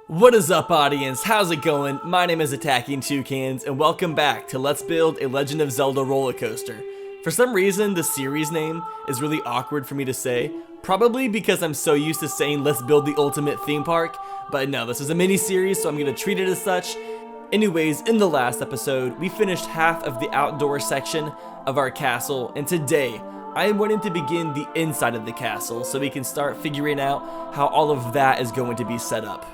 What is up, audience? How's it going? My name is Attacking Toucans, and welcome back to Let's Build a Legend of Zelda roller coaster. For some reason, the series name is really awkward for me to say, probably because I'm so used to saying let's build the ultimate theme park, but no, this is a mini-series, so I'm gonna treat it as such. Anyways, in the last episode, we finished half of the outdoor section of our castle, and today, I am wanting to begin the inside of the castle so we can start figuring out how all of that is going to be set up.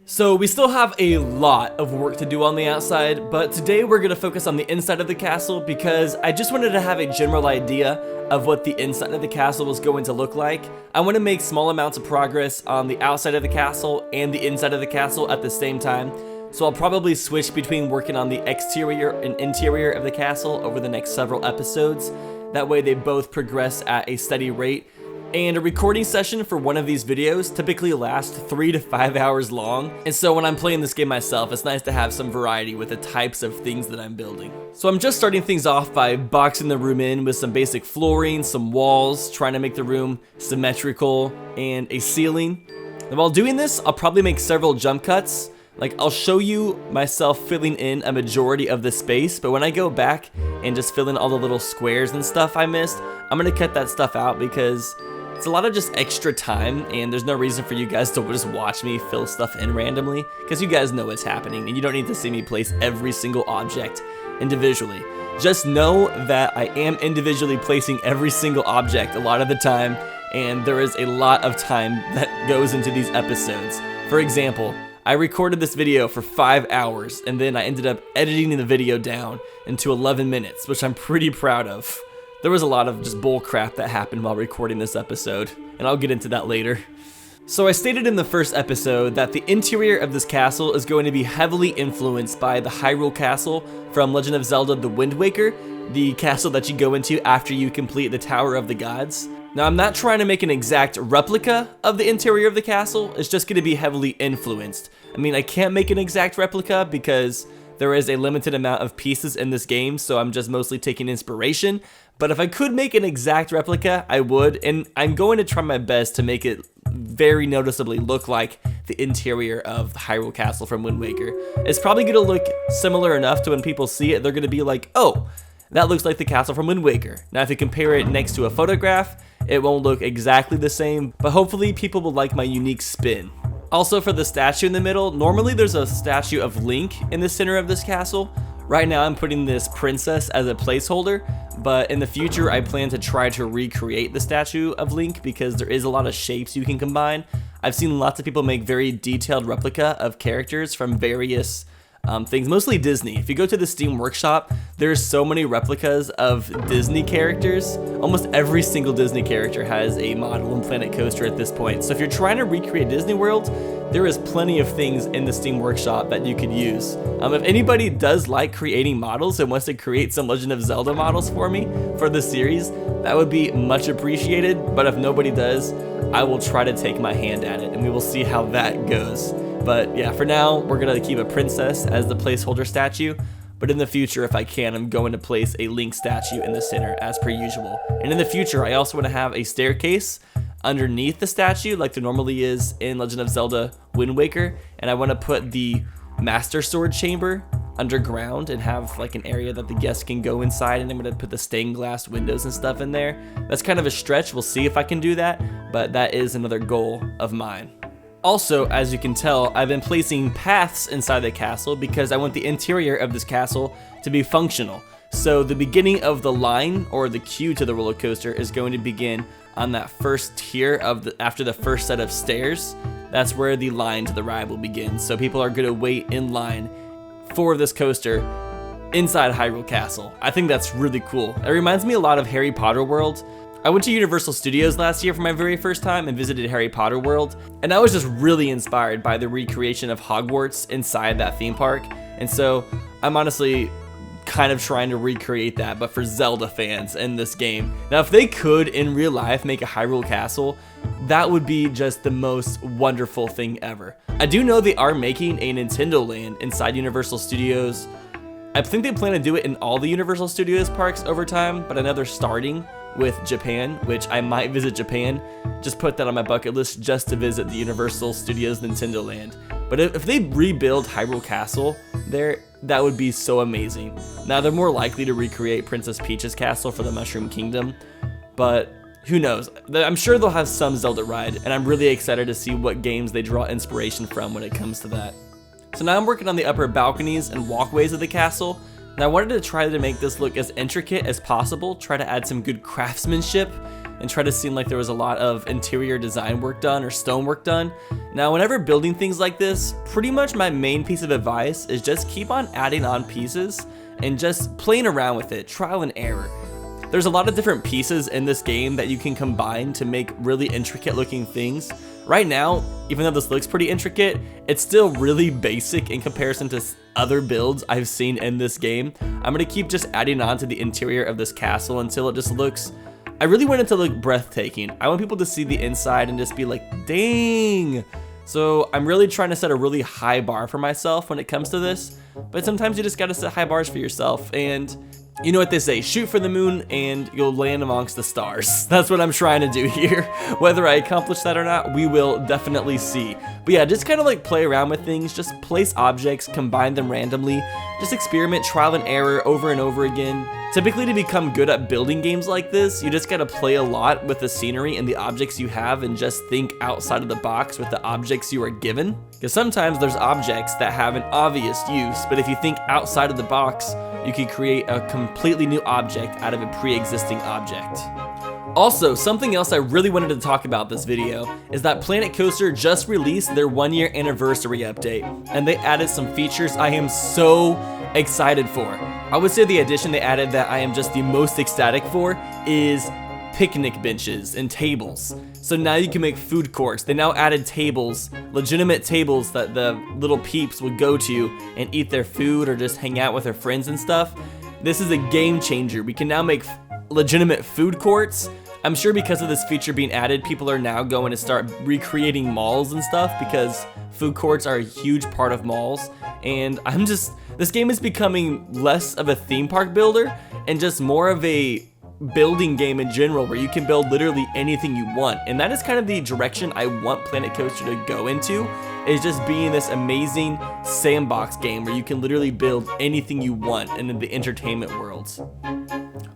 So we still have a lot of work to do on the outside, but today we're going to focus on the inside of the castle because I just wanted to have a general idea of what the inside of the castle was going to look like. I want to make small amounts of progress on the outside of the castle and the inside of the castle at the same time. So I'll probably switch between working on the exterior and interior of the castle over the next several episodes. That way they both progress at a steady rate. And a recording session for one of these videos typically lasts 3 to 5 hours long. And so when I'm playing this game myself, it's nice to have some variety with the types of things that I'm building. So I'm just starting things off by boxing the room in with some basic flooring, some walls, trying to make the room symmetrical, and a ceiling. And while doing this, I'll probably make several jump cuts. Like, I'll show you myself filling in a majority of the space, but when I go back and just fill in all the little squares and stuff I missed, I'm gonna cut that stuff out because it's a lot of just extra time, and there's no reason for you guys to just watch me fill stuff in randomly, because you guys know what's happening, and you don't need to see me place every single object individually. Just know that I am individually placing every single object a lot of the time, and there is a lot of time that goes into these episodes. For example, I recorded this video for 5 hours, and then I ended up editing the video down into 11 minutes, which I'm pretty proud of. There was a lot of just bull crap that happened while recording this episode, and I'll get into that later. So I stated in the first episode that the interior of this castle is going to be heavily influenced by the Hyrule Castle from Legend of Zelda: The Wind Waker, the castle that you go into after you complete the Tower of the Gods. Now, I'm not trying to make an exact replica of the interior of the castle, it's just going to be heavily influenced. I mean, I can't make an exact replica because there is a limited amount of pieces in this game, so I'm just mostly taking inspiration. But if I could make an exact replica, I would, and I'm going to try my best to make it very noticeably look like the interior of the Hyrule Castle from Wind Waker. It's probably going to look similar enough to when people see it, they're going to be like, oh, that looks like the castle from Wind Waker. Now, if you compare it next to a photograph, it won't look exactly the same, but hopefully people will like my unique spin. Also, for the statue in the middle, normally there's a statue of Link in the center of this castle. Right now I'm putting this princess as a placeholder, but in the future I plan to try to recreate the statue of Link because there is a lot of shapes you can combine. I've seen lots of people make very detailed replica of characters from various things, mostly Disney. If you go to the Steam Workshop, there's so many replicas of Disney characters. Almost every single Disney character has a model in Planet Coaster at this point. So if you're trying to recreate Disney World, there is plenty of things in the Steam Workshop that you could use. If anybody does like creating models and wants to create some Legend of Zelda models for me for the series, that would be much appreciated. But if nobody does, I will try to take my hand at it and we will see how that goes. But yeah, for now, we're gonna keep a princess as the placeholder statue. But in the future, if I can, I'm going to place a Link statue in the center as per usual. And in the future, I also want to have a staircase underneath the statue like there normally is in Legend of Zelda: Wind Waker. And I want to put the Master Sword Chamber underground and have like an area that the guests can go inside, and I'm going to put the stained glass windows and stuff in there. That's kind of a stretch. We'll see if I can do that, but that is another goal of mine. Also, as you can tell, I've been placing paths inside the castle because I want the interior of this castle to be functional. So the beginning of the line, or the queue to the roller coaster, is going to begin on that first tier after the first set of stairs. That's where the line to the ride will begin. So people are going to wait in line for this coaster inside Hyrule Castle. I think that's really cool. It reminds me a lot of Harry Potter World. I went to Universal Studios last year for my very first time and visited Harry Potter World, and I was just really inspired by the recreation of Hogwarts inside that theme park. And so I'm honestly kind of trying to recreate that, but for Zelda fans in this game. Now, if they could in real life make a Hyrule Castle, that would be just the most wonderful thing ever. I do know they are making a Nintendo Land inside Universal Studios. I think they plan to do it in all the Universal Studios parks over time, but I know they're starting with Japan, which I might visit Japan. Just put that on my bucket list just to visit the Universal Studios Nintendo Land. But if they rebuild Hyrule Castle there, that would be so amazing. Now, they're more likely to recreate Princess Peach's castle for the Mushroom Kingdom, but who knows? I'm sure they'll have some Zelda ride, and I'm really excited to see what games they draw inspiration from when it comes to that. So now I'm working on the upper balconies and walkways of the castle, and I wanted to try to make this look as intricate as possible, try to add some good craftsmanship, and try to seem like there was a lot of interior design work done or stonework done. Now, whenever building things like this, pretty much my main piece of advice is just keep on adding on pieces and just playing around with it, trial and error. There's a lot of different pieces in this game that you can combine to make really intricate looking things. Right now, even though this looks pretty intricate, it's still really basic in comparison to other builds I've seen in this game. I'm gonna keep just adding on to the interior of this castle until it just looks, I really want it to look breathtaking. I want people to see the inside and just be like, dang. So I'm really trying to set a really high bar for myself when it comes to this, but sometimes you just gotta set high bars for yourself, and you know what they say, shoot for the moon and you'll land amongst the stars. That's what I'm trying to do here. Whether I accomplish that or not, we will definitely see. But yeah, just kind of like play around with things, just place objects, combine them randomly, just experiment, trial and error over and over again. Typically, to become good at building games like this, you just gotta play a lot with the scenery and the objects you have and just think outside of the box with the objects you are given. Because sometimes there's objects that have an obvious use, but if you think outside of the box, you can create a completely new object out of a pre-existing object. Also, something else I really wanted to talk about this video is that Planet Coaster just released their 1-year anniversary update, and they added some features I am so excited for. I would say the addition they added that I am just the most ecstatic for is picnic benches and tables. So now you can make food courts. They now added tables, legitimate tables that the little peeps would go to and eat their food or just hang out with their friends and stuff. This is a game changer. We can now make legitimate food courts. I'm sure because of this feature being added, people are now going to start recreating malls and stuff because food courts are a huge part of malls. And this game is becoming less of a theme park builder and just more of a building game in general, where you can build literally anything you want. And that is kind of the direction I want Planet Coaster to go into, is just being this amazing sandbox game where you can literally build anything you want in the entertainment worlds.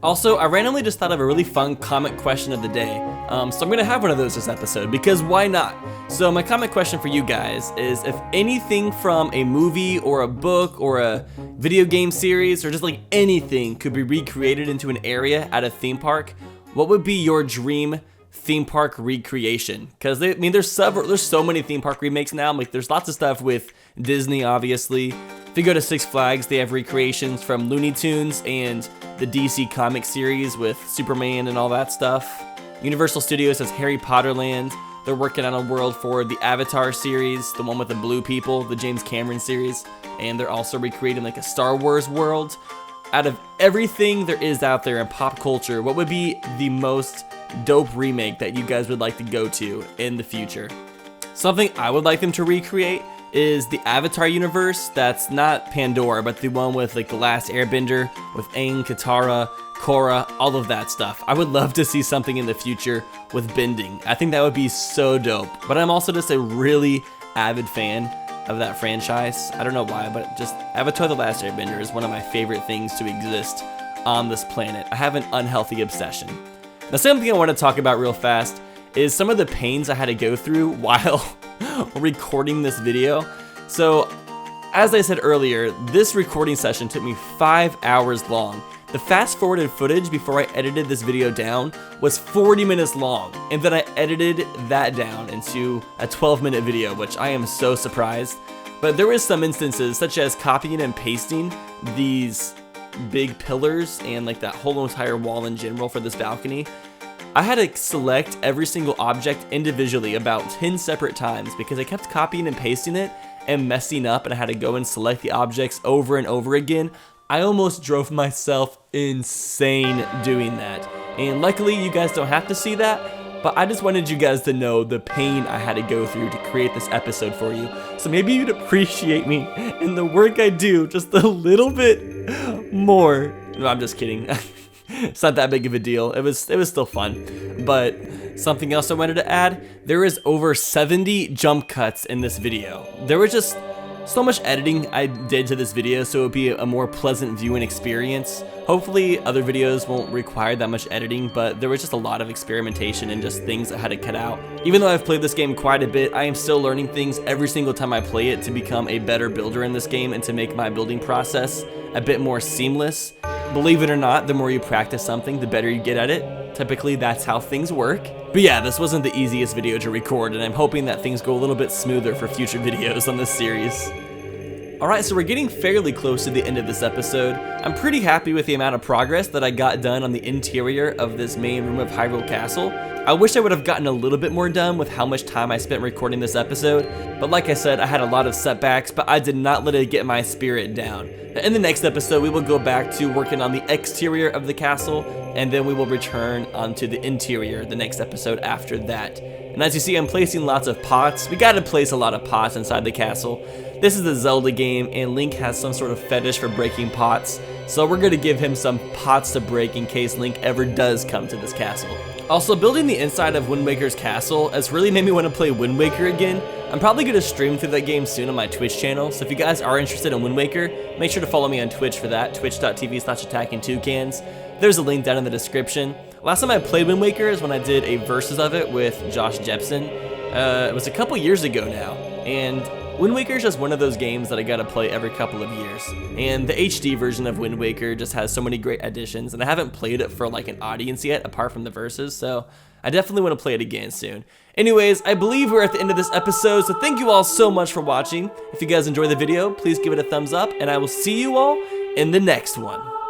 Also, I randomly just thought of a really fun comment question of the day, so I'm gonna have one of those this episode, because why not? So my comment question for you guys is, if anything from a movie or a book or a video game series or just like anything could be recreated into an area at a theme park, what would be your dream theme park recreation? Because there's so many theme park remakes now. Like, there's lots of stuff with Disney, obviously. If you go to Six Flags, they have recreations from Looney Tunes and the DC comic series with Superman and all that stuff. Universal Studios has Harry Potter Land. They're working on a world for the Avatar series, the one with the blue people, the James Cameron series. And they're also recreating like a Star Wars world. Out of everything there is out there in pop culture, what would be the most dope remake that you guys would like to go to in the future? Something I would like them to recreate is the Avatar universe. That's not Pandora, but the one with like the Last Airbender, with Aang, Katara, Korra, all of that stuff. I would love to see something in the future with bending. I think that would be so dope. But I'm also just a really avid fan of that franchise. I don't know why, but just Avatar The Last Airbender is one of my favorite things to exist on this planet. I have an unhealthy obsession. Now, something I want to talk about real fast is some of the pains I had to go through while recording this video. So, as I said earlier, this recording session took me 5 hours long. The fast-forwarded footage before I edited this video down was 40 minutes long, and then I edited that down into a 12-minute video, which I am so surprised. But there was some instances, such as copying and pasting these big pillars and like that whole entire wall in general for this balcony. I had to select every single object individually about 10 separate times because I kept copying and pasting it and messing up, and I had to go and select the objects over and over again. I almost drove myself insane doing that. And luckily you guys don't have to see that, but I just wanted you guys to know the pain I had to go through to create this episode for you. So maybe you'd appreciate me and the work I do just a little bit more. No, I'm just kidding. It's not that big of a deal. It was still fun. But something else I wanted to add, there is over 70 jump cuts in this video. There was just so much editing I did to this video so it would be a more pleasant viewing experience. Hopefully other videos won't require that much editing, but there was just a lot of experimentation and just things I had to cut out. Even though I've played this game quite a bit, I am still learning things every single time I play it to become a better builder in this game and to make my building process a bit more seamless. Believe it or not, the more you practice something, the better you get at it. Typically, that's how things work. But yeah, this wasn't the easiest video to record, and I'm hoping that things go a little bit smoother for future videos on this series. Alright, so we're getting fairly close to the end of this episode. I'm pretty happy with the amount of progress that I got done on the interior of this main room of Hyrule Castle. I wish I would have gotten a little bit more done with how much time I spent recording this episode, but like I said, I had a lot of setbacks, but I did not let it get my spirit down. In the next episode, we will go back to working on the exterior of the castle, and then we will return onto the interior the next episode after that. And as you see, I'm placing lots of pots. We gotta place a lot of pots inside the castle. This is a Zelda game, and Link has some sort of fetish for breaking pots, so we're gonna give him some pots to break in case Link ever does come to this castle. Also, building the inside of Wind Waker's castle has really made me want to play Wind Waker again. I'm probably going to stream through that game soon on my Twitch channel, so if you guys are interested in Wind Waker, make sure to follow me on Twitch for that, twitch.tv/attackingtoucans. There's a link down in the description. Last time I played Wind Waker is when I did a versus of it with Josh Jepson. It was a couple years ago now, and Wind Waker is just one of those games that I gotta play every couple of years, and the HD version of Wind Waker just has so many great additions, and I haven't played it for like an audience yet apart from the verses, so I definitely want to play it again soon. Anyways, I believe we're at the end of this episode, so thank you all so much for watching. If you guys enjoyed the video, please give it a thumbs up, and I will see you all in the next one.